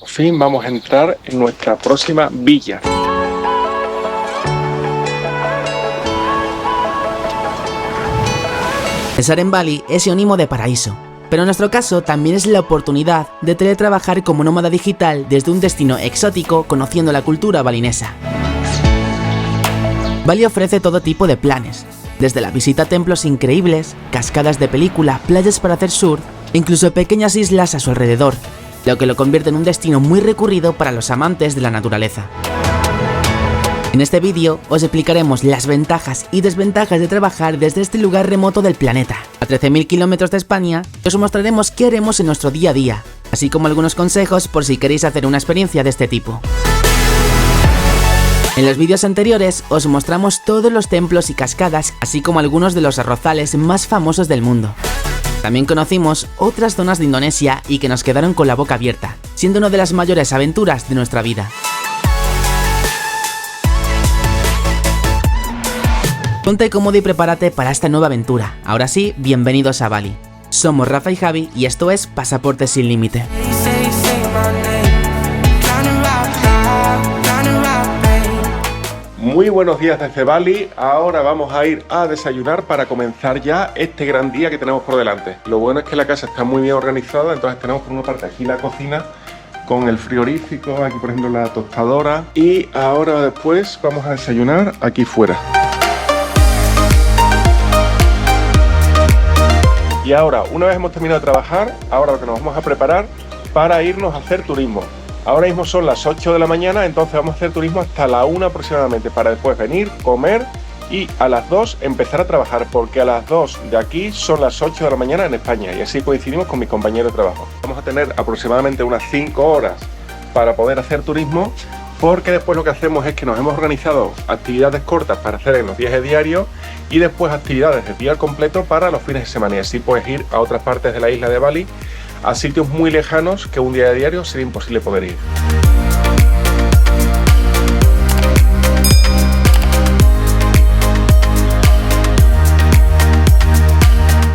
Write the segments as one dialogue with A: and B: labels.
A: Por fin vamos a entrar en nuestra próxima villa.
B: Estar en Bali es sinónimo de paraíso, pero en nuestro caso también es la oportunidad de teletrabajar como nómada digital desde un destino exótico conociendo la cultura balinesa. Bali ofrece todo tipo de planes, desde la visita a templos increíbles, cascadas de película, playas para hacer surf e incluso pequeñas islas a su alrededor, lo que lo convierte en un destino muy recurrido para los amantes de la naturaleza. En este vídeo os explicaremos las ventajas y desventajas de trabajar desde este lugar remoto del planeta, a 13.000 kilómetros de España, y os mostraremos qué haremos en nuestro día a día, así como algunos consejos por si queréis hacer una experiencia de este tipo. En los vídeos anteriores os mostramos todos los templos y cascadas, así como algunos de los arrozales más famosos del mundo. También conocimos otras zonas de Indonesia y que nos quedaron con la boca abierta, siendo una de las mayores aventuras de nuestra vida. Ponte cómodo y prepárate para esta nueva aventura. Ahora sí, bienvenidos a Bali. Somos Rafa y Javi y esto es Pasaporte sin Límite.
A: Muy buenos días desde Bali. Ahora vamos a ir a desayunar para comenzar ya este gran día que tenemos por delante. Lo bueno es que la casa está muy bien organizada, entonces tenemos por una parte aquí la cocina con el frigorífico, aquí por ejemplo la tostadora, y ahora después vamos a desayunar aquí fuera. Y ahora, una vez hemos terminado de trabajar, ahora lo que nos vamos a preparar para irnos a hacer turismo. Ahora mismo son las 8 de la mañana, entonces vamos a hacer turismo hasta la 1 aproximadamente, para después venir, comer y a las 2 empezar a trabajar, porque a las 2 de aquí son las 8 de la mañana en España, y así coincidimos con mis compañeros de trabajo. Vamos a tener aproximadamente unas 5 horas para poder hacer turismo, porque después lo que hacemos es que nos hemos organizado actividades cortas para hacer en los viajes diarios y después actividades de día completo para los fines de semana, y así puedes ir a otras partes de la isla de Bali, a sitios muy lejanos que un día de diario sería imposible poder ir.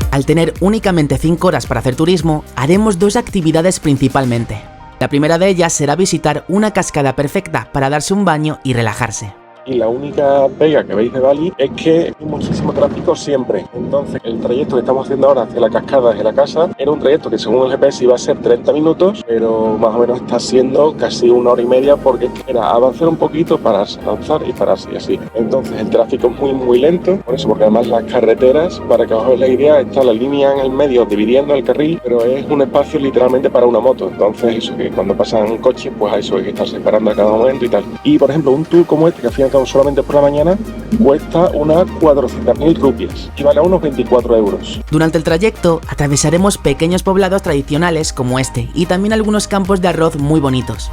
B: Al tener únicamente 5 horas para hacer turismo, haremos dos actividades principalmente. La primera de ellas será visitar una cascada perfecta para darse un baño y relajarse.
A: Y la única pega que veis de Bali es que hay muchísimo tráfico siempre. Entonces el trayecto que estamos haciendo ahora hacia la cascada desde la casa era un trayecto que según el GPS iba a ser 30 minutos, pero más o menos está siendo casi 1 hora y media, porque era avanzar un poquito, pararse, avanzar y pararse y así. Entonces el tráfico es muy lento, por eso, porque además las carreteras, para que os hagáis la idea, está la línea en el medio dividiendo el carril, pero es un espacio literalmente para una moto. Entonces eso, que cuando pasan coches, pues a eso hay que estar separando a cada momento y tal. Y por ejemplo un tour como este, que al final solamente por la mañana, cuesta unas 400.000 rupias y vale a unos 24 euros.
B: Durante el trayecto atravesaremos pequeños poblados tradicionales como este y también algunos campos de arroz muy bonitos.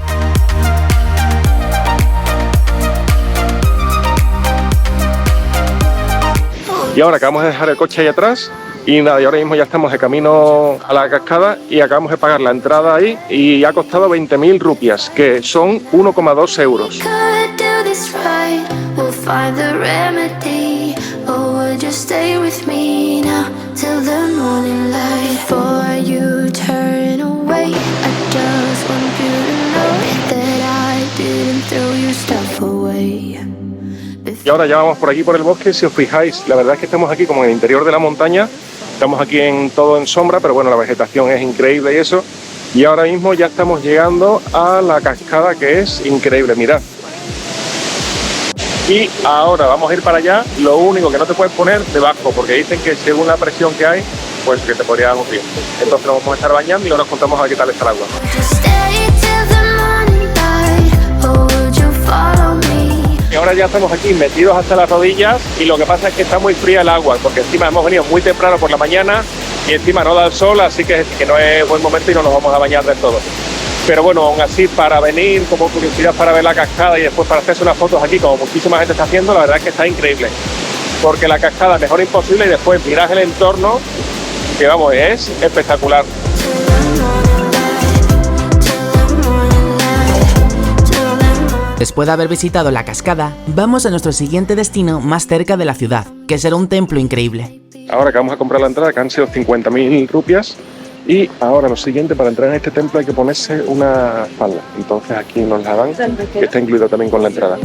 A: Y ahora acabamos de dejar el coche ahí atrás y nada, y ahora mismo ya estamos de camino a la cascada y acabamos de pagar la entrada ahí y ha costado 20.000 rupias, que son 1,2 euros. Y ahora ya vamos por aquí por el bosque. Si os fijáis, la verdad es que estamos aquí como en el interior de la montaña, estamos aquí todo en sombra, pero bueno, la vegetación es increíble y eso. Y ahora mismo ya estamos llegando a la cascada, que es increíble, mirad. Y ahora vamos a ir para allá. Lo único que no te puedes poner debajo, porque dicen que según la presión que hay, pues que te podría dar un río. Entonces nos vamos a estar bañando y ahora nos contamos a ver qué tal está el agua. Y ahora ya estamos aquí metidos hasta las rodillas y lo que pasa es que está muy fría el agua, porque encima hemos venido muy temprano por la mañana y encima no da el sol, así que no es buen momento y no nos vamos a bañar del todo. Pero bueno, aún así, para venir como curiosidad para ver la cascada y después para hacerse unas fotos aquí, como muchísima gente está haciendo, la verdad es que está increíble. Porque la cascada mejor imposible y después mirad el entorno, que vamos, es espectacular.
B: Después de haber visitado la cascada, vamos a nuestro siguiente destino más cerca de la ciudad, que será un templo increíble.
A: Ahora que vamos a comprar la entrada, que han sido 50.000 rupias, Y ahora lo siguiente, para entrar en este templo hay que ponerse una falda. Entonces aquí nos la dan, que está incluido también con la entrada.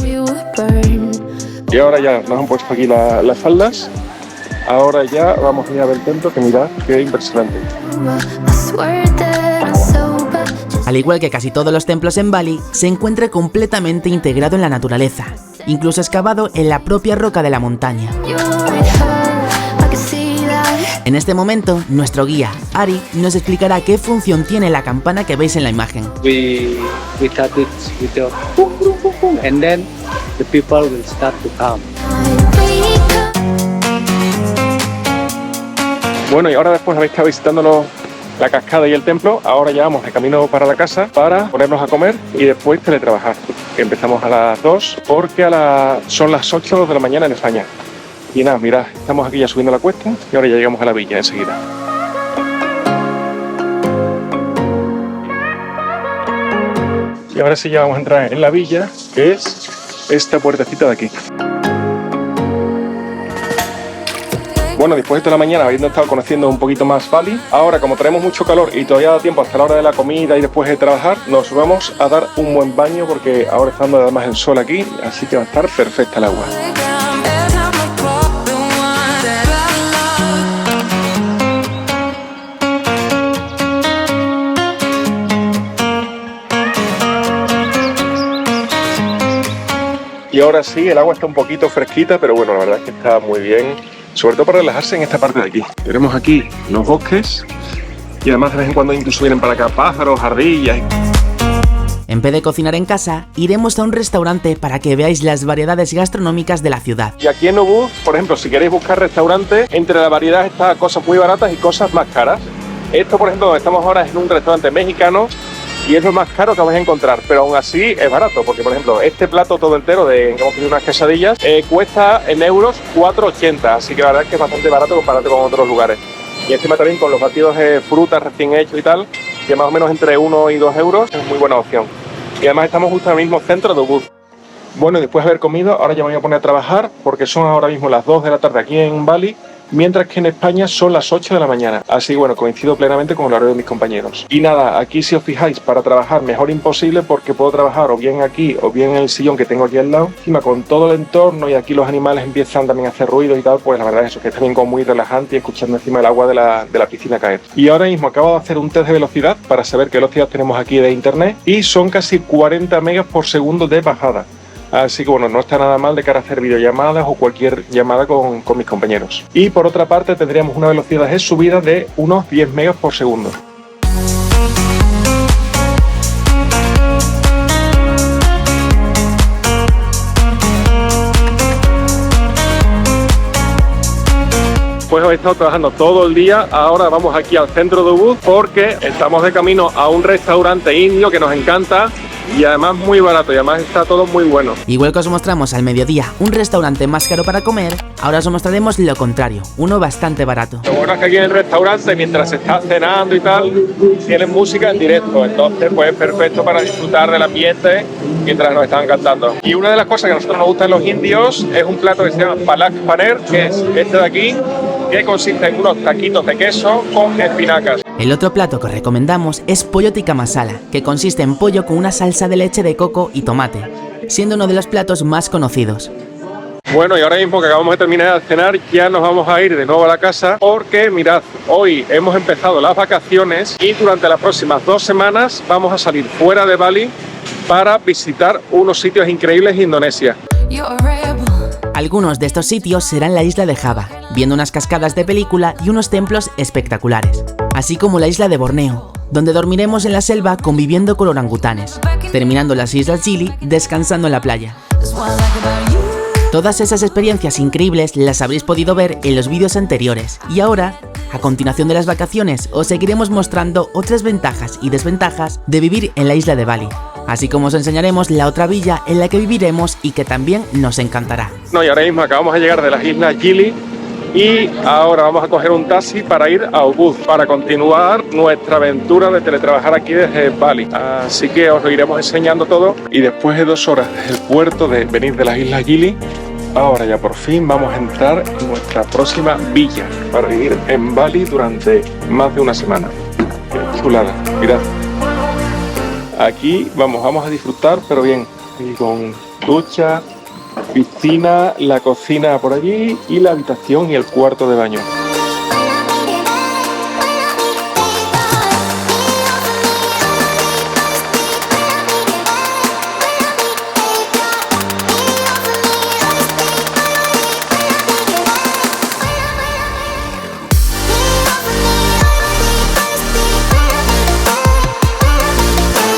A: Y ahora ya nos han puesto aquí las faldas. Ahora ya vamos a ir a ver el templo, que mirad qué impresionante.
B: Al igual que casi todos los templos en Bali, se encuentra completamente integrado en la naturaleza, incluso excavado en la propia roca de la montaña. En este momento, nuestro guía, Ari, nos explicará qué función tiene la campana que veis en la imagen.
C: We start with the and then the people will start to come.
A: Bueno, y ahora después de haber estado visitando la cascada y el templo, ahora ya vamos de camino para la casa para ponernos a comer y después teletrabajar. Empezamos a las 2 porque son las 8 de la mañana en España. Y nada, mirad, estamos aquí ya subiendo la cuesta y ahora ya llegamos a la villa enseguida. Y ahora sí ya vamos a entrar en la villa, que es esta puertecita de aquí. Bueno, después de toda la mañana, habiendo estado conociendo un poquito más Bali, ahora como tenemos mucho calor y todavía da tiempo hasta la hora de la comida y después de trabajar, nos vamos a dar un buen baño porque ahora está dando además el sol aquí, así que va a estar perfecta el agua. Y ahora sí, el agua está un poquito fresquita, pero bueno, la verdad es que está muy bien, sobre todo para relajarse en esta parte de aquí. Tenemos aquí los bosques y además de vez en cuando incluso vienen para acá pájaros, ardillas.
B: En vez de cocinar en casa, iremos a un restaurante para que veáis las variedades gastronómicas de la ciudad.
A: Y aquí en Ubud, por ejemplo, si queréis buscar restaurantes, entre la variedad está cosas muy baratas y cosas más caras. Esto, por ejemplo, donde estamos ahora es en un restaurante mexicano, y es lo más caro que vais a encontrar, pero aún así es barato, porque por ejemplo este plato todo entero de unas quesadillas cuesta en euros 4,80, así que la verdad es que es bastante barato comparado con otros lugares. Y encima también con los batidos de frutas recién hechos y tal, que más o menos entre 1 y 2 euros es muy buena opción. Y además estamos justo en el mismo centro de Ubud. Bueno, y después de haber comido, ahora ya me voy a poner a trabajar, porque son ahora mismo las 2 de la tarde aquí en Bali, mientras que en España son las 8 de la mañana. Así bueno, coincido plenamente con el horario de mis compañeros. Y nada, aquí si os fijáis, para trabajar mejor imposible porque puedo trabajar o bien aquí o bien en el sillón que tengo aquí al lado. Encima con todo el entorno y aquí los animales empiezan también a hacer ruidos y tal, pues la verdad es eso, que es también como muy relajante y escuchando encima el agua de la piscina caer. Y ahora mismo acabo de hacer un test de velocidad para saber qué velocidad tenemos aquí de internet y son casi 40 megas por segundo de bajada. Así que bueno, no está nada mal de cara a hacer videollamadas o cualquier llamada con mis compañeros. Y por otra parte tendríamos una velocidad de subida de unos 10 megas por segundo. Pues he estado trabajando todo el día, ahora vamos aquí al centro de Ubud porque estamos de camino a un restaurante indio que nos encanta y además muy barato y además está todo muy bueno.
B: Igual que os mostramos al mediodía un restaurante más caro para comer, ahora os mostraremos lo contrario, uno bastante barato.
A: Lo bueno es que aquí en el restaurante, mientras se está cenando y tal, tienen música en directo, entonces pues es perfecto para disfrutar del ambiente mientras nos están cantando. Y una de las cosas que a nosotros nos gustan los indios es un plato que se llama palak paneer, que es este de aquí, que consiste en unos taquitos de queso con espinacas.
B: El otro plato que os recomendamos es pollo tikka masala, que consiste en pollo con una salsa de leche de coco y tomate, siendo uno de los platos más conocidos.
A: Bueno, y ahora mismo que acabamos de terminar de cenar, ya nos vamos a ir de nuevo a la casa porque, mirad, hoy hemos empezado las vacaciones y durante las próximas 2 semanas vamos a salir fuera de Bali para visitar unos sitios increíbles en Indonesia.
B: Algunos de estos sitios serán la isla de Java, viendo unas cascadas de película y unos templos espectaculares, así como la isla de Borneo, donde dormiremos en la selva conviviendo con orangutanes, terminando las islas Gili descansando en la playa. Todas esas experiencias increíbles las habréis podido ver en los vídeos anteriores y ahora, a continuación de las vacaciones, os seguiremos mostrando otras ventajas y desventajas de vivir en la isla de Bali, así como os enseñaremos la otra villa en la que viviremos y que también nos encantará.
A: No, y ahora mismo acabamos de llegar de las islas Gili y ahora vamos a coger un taxi para ir a Ubud, para continuar nuestra aventura de teletrabajar aquí desde Bali. Así que os lo iremos enseñando todo y después de 2 horas desde el puerto de venir de las islas Gili, ahora ya por fin vamos a entrar en nuestra próxima villa para vivir en Bali durante más de una semana. chulada, mirad. Aquí vamos a disfrutar, pero bien, y con ducha, piscina, la cocina por allí y la habitación y el cuarto de baño.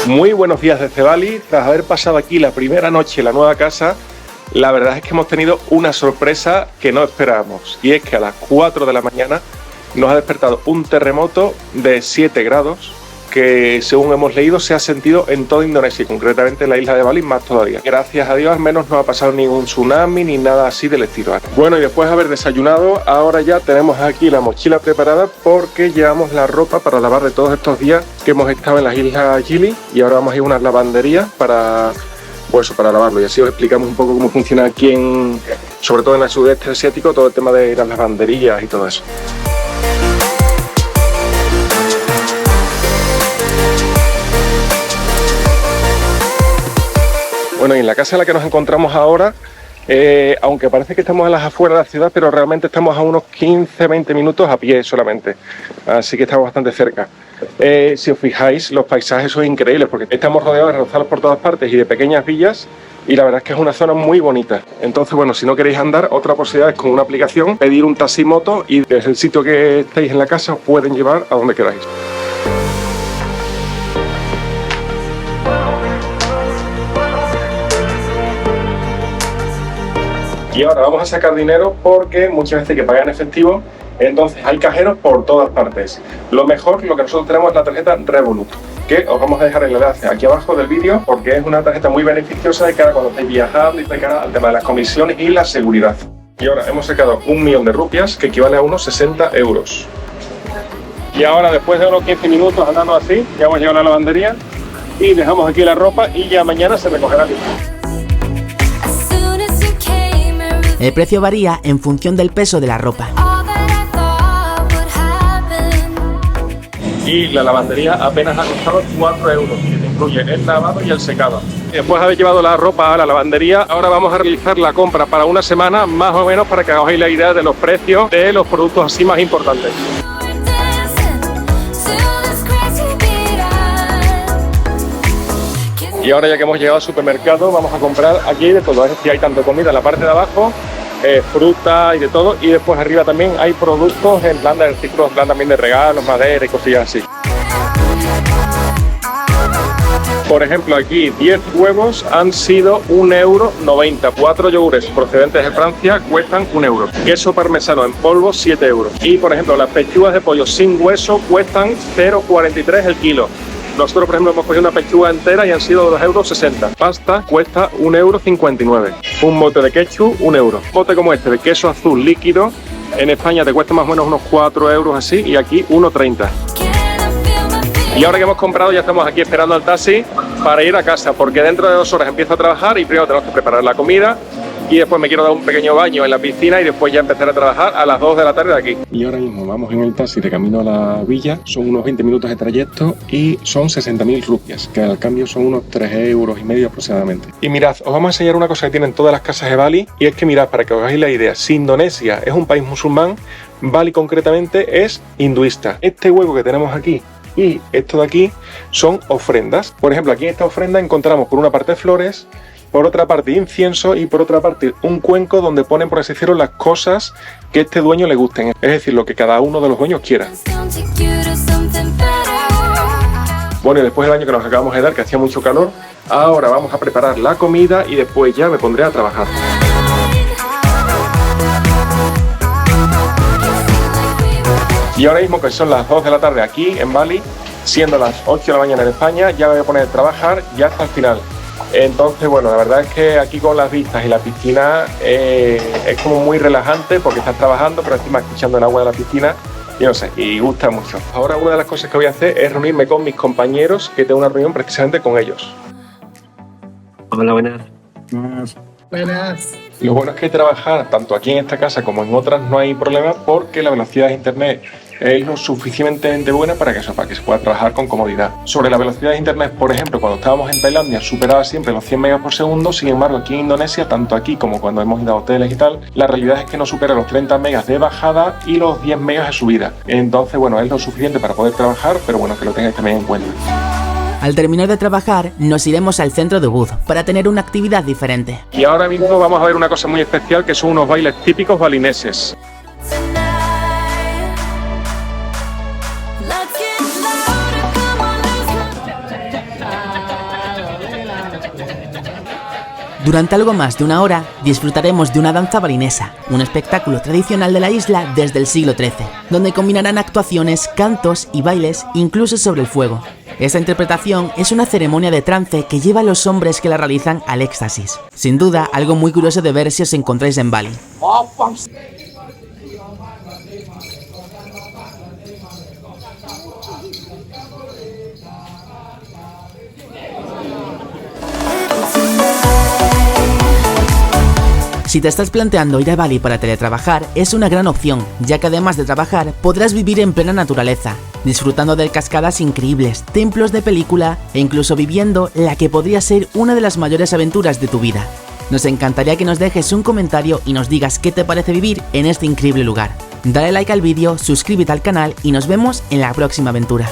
A: Muy buenos días desde Bali. Tras haber pasado aquí la primera noche en la nueva casa, la verdad es que hemos tenido una sorpresa que no esperábamos. Y es que a las 4 de la mañana nos ha despertado un terremoto de 7 grados que, según hemos leído, se ha sentido en toda Indonesia y concretamente en la isla de Bali más todavía. Gracias a Dios al menos no ha pasado ningún tsunami ni nada así del estilo. Bueno, y después de haber desayunado, ahora ya tenemos aquí la mochila preparada porque llevamos la ropa para lavar de todos estos días que hemos estado en las islas Gili y ahora vamos a ir a unas lavanderías para lavarlo, y así os explicamos un poco cómo funciona aquí sobre todo en el sudeste asiático, todo el tema de las lavanderías y todo eso. Bueno, y en la casa en la que nos encontramos ahora, aunque parece que estamos a las afueras de la ciudad, pero realmente estamos a unos 15-20 minutos a pie solamente, así que estamos bastante cerca. Si os fijáis, los paisajes son increíbles porque estamos rodeados de arrozados por todas partes y de pequeñas villas, y la verdad es que es una zona muy bonita. Entonces, bueno, si no queréis andar, otra posibilidad es con una aplicación pedir un taximoto y desde el sitio que estéis en la casa os pueden llevar a donde queráis. Y ahora vamos a sacar dinero porque muchas veces hay que pagar en efectivo, entonces hay cajeros por todas partes. Lo que nosotros tenemos es la tarjeta Revolut, que os vamos a dejar el enlace aquí abajo del vídeo porque es una tarjeta muy beneficiosa de cara cuando estáis viajando y de cara al tema de las comisiones y la seguridad. Y ahora hemos sacado 1.000.000 de rupias, que equivale a unos 60 euros. Y ahora, después de unos 15 minutos andando así, ya hemos llegado a la lavandería y dejamos aquí la ropa y ya mañana se recogerá aquí.
B: El precio varía en función del peso de la ropa.
A: Y la lavandería apenas ha costado 4 euros, que te incluye el lavado y el secado. Después de haber llevado la ropa a la lavandería, ahora vamos a realizar la compra para una semana, más o menos, para que hagáis la idea de los precios de los productos así más importantes. Y ahora, ya que hemos llegado al supermercado, vamos a comprar aquí de todo. Es decir, hay tanto comida en la parte de abajo, fruta y de todo, y después arriba también hay productos en plan de artículos, en plan también de regalos, madera y cosillas así. Por ejemplo, aquí 10 huevos han sido 1,90 €. 4 yogures procedentes de Francia cuestan 1 euro. Queso parmesano en polvo, 7 euros. Y por ejemplo, las pechugas de pollo sin hueso cuestan 0,43 el kilo. Nosotros, por ejemplo, hemos cogido una pechuga entera y han sido 2,60 €. Pasta cuesta 1,59 €. Un bote de ketchup, 1 euro. Un bote como este de queso azul líquido, en España te cuesta más o menos unos 4 euros así, y aquí 1,30 €. Y ahora que hemos comprado, ya estamos aquí esperando al taxi para ir a casa, porque dentro de 2 horas empiezo a trabajar y primero tenemos que preparar la comida y después me quiero dar un pequeño baño en la piscina y después ya empezar a trabajar a las 2 de la tarde de aquí. Y ahora mismo vamos en el taxi de camino a la villa, son unos 20 minutos de trayecto y son 60.000 rupias, que al cambio son unos 3,5 euros aproximadamente. Y mirad, os vamos a enseñar una cosa que tienen todas las casas de Bali, y es que mirad, para que os hagáis la idea, si Indonesia es un país musulmán, Bali concretamente es hinduista. Este hueco que tenemos aquí y esto de aquí son ofrendas. Por ejemplo, aquí en esta ofrenda encontramos por una parte flores, por otra parte incienso y por otra parte un cuenco donde ponen, por así decirlo, las cosas que a este dueño le gusten, es decir, lo que cada uno de los dueños quiera. Bueno, y después del baño que nos acabamos de dar, que hacía mucho calor, ahora vamos a preparar la comida y después ya me pondré a trabajar. Y ahora mismo, que son las 2 de la tarde aquí en Bali, siendo las 8 de la mañana en España, ya me voy a poner a trabajar ya hasta el final. Entonces, bueno, la verdad es que aquí con las vistas y la piscina es como muy relajante porque estás trabajando, pero encima escuchando el agua de la piscina, y no sé, y gusta mucho. Ahora una de las cosas que voy a hacer es reunirme con mis compañeros, que tengo una reunión precisamente con ellos.
C: Hola, buenas.
D: Buenas.
A: Lo bueno es que trabajar tanto aquí en esta casa como en otras no hay problema porque la velocidad de internet es lo suficientemente buena para que se pueda trabajar con comodidad. Sobre la velocidad de internet, por ejemplo, cuando estábamos en Tailandia superaba siempre los 100 megas por segundo, sin embargo aquí en Indonesia, tanto aquí como cuando hemos ido a hoteles y tal, la realidad es que no supera los 30 megas de bajada y los 10 megas de subida. Entonces, bueno, es lo suficiente para poder trabajar, pero bueno, que lo tengáis también en cuenta.
B: Al terminar de trabajar, nos iremos al centro de Ubud para tener una actividad diferente.
A: Y ahora mismo vamos a ver una cosa muy especial, que son unos bailes típicos balineses.
B: Durante algo más de una hora, disfrutaremos de una danza balinesa, un espectáculo tradicional de la isla desde el siglo XIII, donde combinarán actuaciones, cantos y bailes, incluso sobre el fuego. Esta interpretación es una ceremonia de trance que lleva a los hombres que la realizan al éxtasis. Sin duda, algo muy curioso de ver si os encontráis en Bali. Si te estás planteando ir a Bali para teletrabajar, es una gran opción, ya que además de trabajar, podrás vivir en plena naturaleza, disfrutando de cascadas increíbles, templos de película e incluso viviendo la que podría ser una de las mayores aventuras de tu vida. Nos encantaría que nos dejes un comentario y nos digas qué te parece vivir en este increíble lugar. Dale like al vídeo, suscríbete al canal y nos vemos en la próxima aventura.